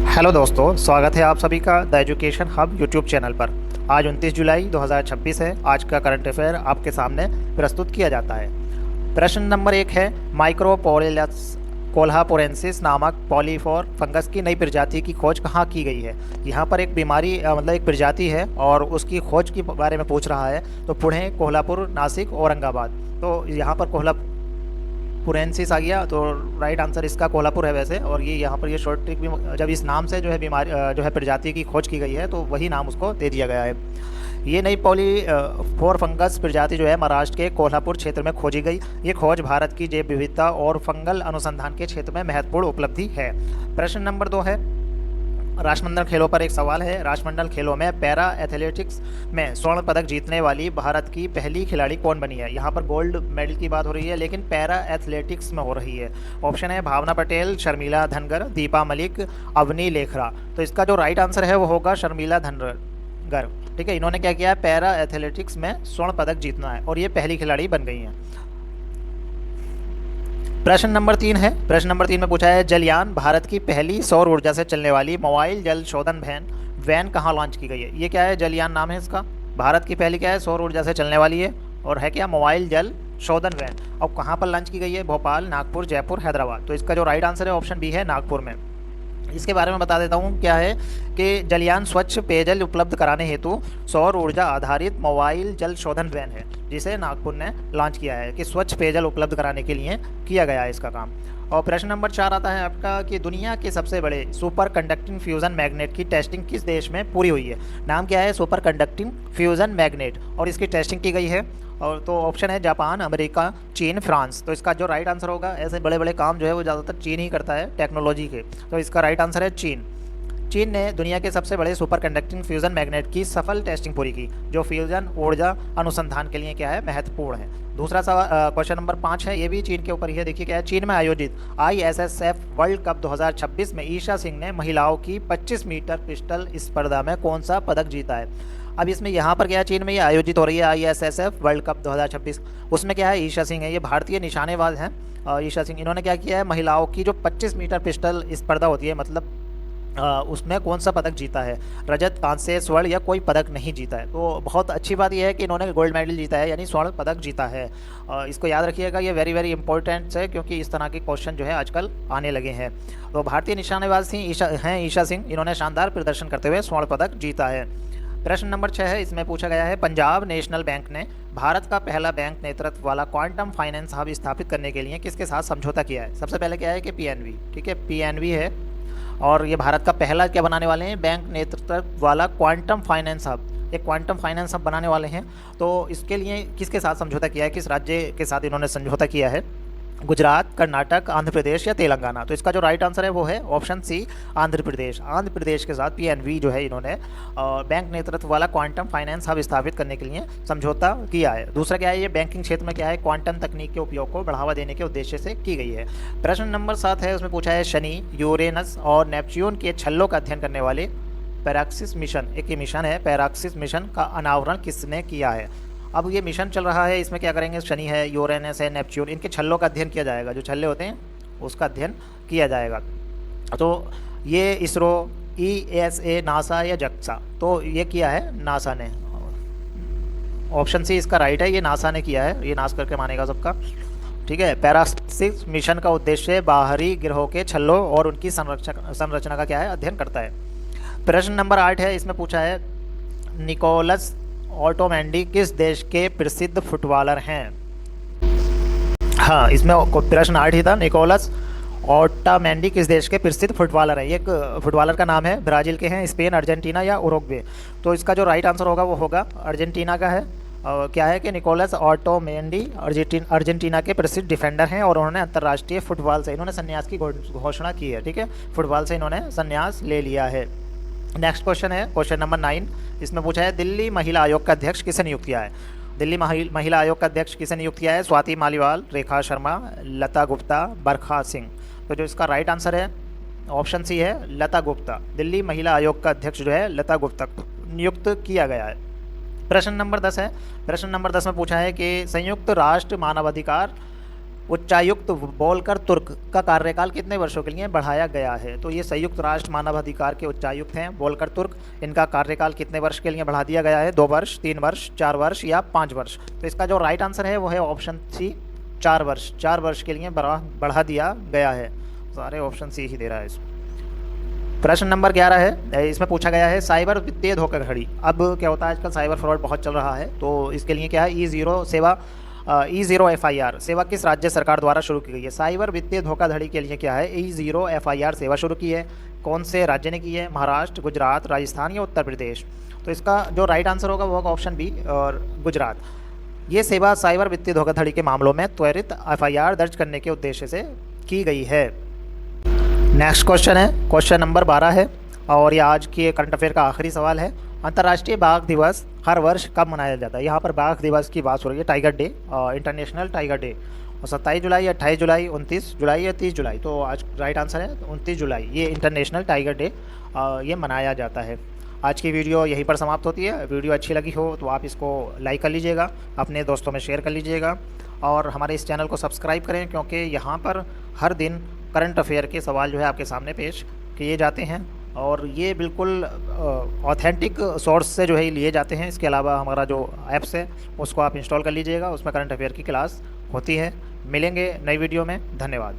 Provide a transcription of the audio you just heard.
Hello दोस्तों, स्वागत है आप सभी का the education hub YouTube channel पर। आज 29 जुलाई 2026 है। आज का करंट अफेयर आपके सामने प्रस्तुत किया जाता है। प्रश्न नंबर 1 है, माइक्रोपोरेलस कोल्हापुरेंसिस नामक पॉलीफोर फंगस की नई प्रजाति की खोज कहाँ की गई है। यहाँ पर एक बीमारी मतलब एक प्रजाति है और उसकी खोज के बारे में पूछ रहा है। तो पुणे, कोल्हापुर, नासिक, औरंगाबाद। तो यहाँ पर कोल्हापुरेंसिस आ गया, तो राइट आंसर इसका कोल्हापुर है वैसे। और ये यहाँ पर ये शॉर्ट ट्रिक भी, जब इस नाम से जो है बीमारी जो है प्रजाति की खोज की गई है तो वही नाम उसको दे दिया गया है। ये नई फोर फंगस प्रजाति जो है महाराष्ट्र के कोल्हापुर क्षेत्र में खोजी गई। ये खोज भारत की जैव विविधता और फंगल अनुसंधान के क्षेत्र में महत्वपूर्ण उपलब्धि है। प्रश्न नंबर 2 है, राष्ट्रमंडल खेलों पर एक सवाल है। राष्ट्रमंडल खेलों में पैरा एथलेटिक्स में स्वर्ण पदक जीतने वाली भारत की पहली खिलाड़ी कौन बनी है। यहाँ पर गोल्ड मेडल की बात हो रही है लेकिन पैरा एथलेटिक्स में हो रही है। ऑप्शन है भावना पटेल, शर्मिला धनगर, दीपा मलिक, अवनी लेखरा। तो इसका जो राइट आंसर है वो होगा शर्मिला धनगर। ठीक है, इन्होंने क्या किया है, पैरा एथलेटिक्स में स्वर्ण पदक जीतना है और ये पहली खिलाड़ी बन गई हैं। प्रश्न नंबर 3 है। प्रश्न नंबर 3 में पूछा है, जलयान भारत की पहली सौर ऊर्जा से चलने वाली मोबाइल जल शोधन वैन कहाँ लॉन्च की गई है। ये क्या है, जलयान नाम है इसका। भारत की पहली क्या है, सौर ऊर्जा से चलने वाली है और है क्या, मोबाइल जल शोधन वैन। अब कहाँ पर लॉन्च की गई है, भोपाल, नागपुर, जयपुर, हैदराबाद। तो इसका जो राइट आंसर है ऑप्शन बी है, नागपुर में। इसके बारे में बता देता हूँ क्या है कि जलयान स्वच्छ पेयजल उपलब्ध कराने हेतु सौर ऊर्जा आधारित मोबाइल जल शोधन वैन है जिसे नागपुर ने लॉन्च किया है कि स्वच्छ पेयजल उपलब्ध कराने के लिए किया गया है इसका काम। और प्रश्न नंबर 4 आता है आपका कि दुनिया के सबसे बड़े सुपर कंडक्टिंग फ्यूज़न मैग्नेट की टेस्टिंग किस देश में पूरी हुई है। नाम क्या है, सुपर कंडक्टिंग फ्यूज़न मैग्नेट, और इसकी टेस्टिंग की गई है। और तो ऑप्शन है जापान, अमेरिका, चीन, फ्रांस। तो इसका जो राइट आंसर होगा, ऐसे बड़े बड़े काम जो है वो ज़्यादातर चीन ही करता है टेक्नोलॉजी के, तो इसका राइट आंसर है चीन। चीन ने दुनिया के सबसे बड़े सुपर कंडक्टिंग फ्यूज़न मैग्नेट की सफल टेस्टिंग पूरी की, जो फ्यूज़न ऊर्जा अनुसंधान के लिए क्या है, महत्वपूर्ण है। दूसरा सवाल, क्वेश्चन नंबर 5 है, ये भी चीन के ऊपर ही है। देखिए क्या है, चीन में आयोजित ISSF वर्ल्ड कप 2026 में ईशा सिंह ने महिलाओं की 25 मीटर पिस्टल स्पर्धा में कौन सा पदक जीता है। अब इसमें यहाँ पर क्या है, चीन में ये आयोजित हो रही है ISSF वर्ल्ड कप 2026। उसमें क्या है, ईशा सिंह है, ये भारतीय निशानेबाज हैं। ईशा सिंह, इन्होंने क्या किया है, महिलाओं की जो 25 मीटर पिस्टल स्पर्धा होती है, मतलब उसमें कौन सा पदक जीता है। रजत, कांस्य, स्वर्ण या कोई पदक नहीं जीता है। तो बहुत अच्छी बात यह है कि इन्होंने गोल्ड मेडल जीता है, यानी स्वर्ण पदक जीता है। इसको याद रखिएगा, ये वेरी वेरी इंपॉर्टेंट है क्योंकि इस तरह के क्वेश्चन जो है आजकल आने लगे हैं। तो भारतीय निशानेबाज थी ईशा सिंह, इन्होंने शानदार प्रदर्शन करते हुए स्वर्ण पदक जीता है। प्रश्न नंबर 6 है, इसमें पूछा गया है, पंजाब नेशनल बैंक ने भारत का पहला बैंक नेतृत्व वाला क्वांटम फाइनेंस हब स्थापित करने के लिए किसके साथ समझौता किया है। सबसे पहले क्या है कि PNB, ठीक है, PNB है और ये भारत का पहला क्या बनाने वाले हैं, बैंक नेतृत्व वाला क्वांटम फाइनेंस हब, एक क्वांटम फाइनेंस हब बनाने वाले हैं। तो इसके लिए किसके साथ समझौता किया है, किस राज्य के साथ इन्होंने समझौता किया है, गुजरात, कर्नाटक, आंध्र प्रदेश या तेलंगाना। तो इसका जो राइट आंसर है वो है ऑप्शन सी, आंध्र प्रदेश। आंध्र प्रदेश के साथ PNB जो है इन्होंने बैंक नेतृत्व वाला क्वांटम फाइनेंस हब स्थापित करने के लिए समझौता किया है। दूसरा क्या है, ये बैंकिंग क्षेत्र में क्या है, क्वांटम तकनीक के उपयोग को बढ़ावा देने के उद्देश्य से की गई है। प्रश्न नंबर 7 है, उसमें पूछा है, शनि, यूरेनस और नेपच्यून के छल्लों का अध्ययन करने वाले पैराक्सिस मिशन, एक मिशन है पैराक्सिस मिशन, का अनावरण किसने किया है। अब ये मिशन चल रहा है, इसमें क्या करेंगे, शनि है, यूरेनस है, नेपच्यून, इनके छल्लों का अध्ययन किया जाएगा। जो छल्ले होते हैं उसका अध्ययन किया जाएगा। तो ये इसरो, ESA, नासा या जक्सा। तो ये किया है नासा ने, ऑप्शन सी इसका राइट है, ये नासा ने किया है, ये नास करके मानेगा सबका। ठीक है, पैराक्सिस मिशन का उद्देश्य बाहरी ग्रहों के छल्लों और उनकी संरचना का क्या है, अध्ययन करता है। प्रश्न नंबर 8 है, इसमें पूछा है, निकोलस ऑटोमेंडी किस देश के प्रसिद्ध फुटबॉलर हैं। हाँ, इसमें प्रश्न 8 ही था, निकोलस ऑटोमेंडी किस देश के प्रसिद्ध फुटबॉलर है। ये एक फुटबॉलर का नाम है, ब्राज़ील के हैं, स्पेन, अर्जेंटीना या उरुग्वे। तो इसका जो राइट आंसर होगा वो होगा अर्जेंटीना का है। क्या है कि निकोलस ऑटोमेंडी अर्जेंटीना के प्रसिद्ध डिफेंडर हैं और उन्होंने अंतर्राष्ट्रीय फुटबॉल से इन्होंने संन्यास की घोषणा की है। ठीक है, फुटबॉल से इन्होंने संन्यास ले लिया है। नेक्स्ट क्वेश्चन है, क्वेश्चन नंबर 9। इसमें पूछा है, दिल्ली महिला आयोग का अध्यक्ष किसे नियुक्त किया है। दिल्ली महिला आयोग का अध्यक्ष किसे नियुक्त किया है, स्वाति मालीवाल, रेखा शर्मा, लता गुप्ता, बरखा सिंह। तो जो इसका राइट आंसर है ऑप्शन सी है, लता गुप्ता। दिल्ली महिला आयोग का अध्यक्ष जो है लता गुप्ता नियुक्त किया गया है। प्रश्न नंबर 10 है, प्रश्न नंबर 10 में पूछा है कि संयुक्त राष्ट्र मानवाधिकार उच्चायुक्त वोल्कर तुर्क का कार्यकाल कितने वर्षों के लिए बढ़ाया गया है? तो ये संयुक्त राष्ट्र मानवाधिकार के उच्चायुक्त हैं वोल्कर तुर्क। इनका कार्यकाल कितने वर्ष के लिए बढ़ा दिया गया है? 2 वर्ष, 3 वर्ष, 4 वर्ष या 5 वर्ष? तो इसका जो राइट आंसर है वो है ऑप्शन सी, 4 वर्ष। 4 वर्ष के लिए बढ़ा दिया गया है। सारे ऑप्शन सी ही दे रहा है इसमें। प्रश्न नंबर 11 है, इसमें पूछा गया है साइबर वित्तीय धोखाधड़ी। अब क्या होता है, आजकल साइबर फ्रॉड बहुत चल रहा है, तो इसके लिए क्या है, E0 FIR सेवा किस राज्य सरकार द्वारा शुरू की गई है? साइबर वित्तीय धोखाधड़ी के लिए क्या है, E0 FIR सेवा शुरू की है। कौन से राज्य ने की है? महाराष्ट्र, गुजरात, राजस्थान या उत्तर प्रदेश? तो इसका जो राइट आंसर होगा वो होगा ऑप्शन बी और गुजरात। ये सेवा साइबर वित्तीय धोखाधड़ी के मामलों में त्वरित FIR दर्ज करने के उद्देश्य से की गई है। नेक्स्ट क्वेश्चन है, क्वेश्चन नंबर 12 है और ये आज के करंट अफेयर का आखिरी सवाल है। अंतर्राष्ट्रीय बाघ दिवस हर वर्ष कब मनाया जाता है? यहाँ पर बाघ दिवस की बात हो रही है, tiger day, international tiger day. और 27 जुलाई, 28 जुलाई, 29 जुलाई या 30 जुलाई? तो आज राइट आंसर है 29 जुलाई। ये इंटरनेशनल टाइगर डे ये मनाया जाता है। आज की वीडियो यहीं पर समाप्त होती है। वीडियो अच्छी लगी हो तो आप इसको लाइक कर लीजिएगा, अपने दोस्तों में शेयर कर लीजिएगा और हमारे इस चैनल को सब्सक्राइब करें, क्योंकि यहाँ पर हर दिन करंट अफेयर के सवाल जो है आपके सामने पेश किए जाते हैं और ये बिल्कुल ऑथेंटिक सोर्स से जो है लिए जाते हैं। इसके अलावा हमारा जो ऐप्स है उसको आप इंस्टॉल कर लीजिएगा, उसमें करंट अफेयर की क्लास होती है। मिलेंगे नई वीडियो में, धन्यवाद।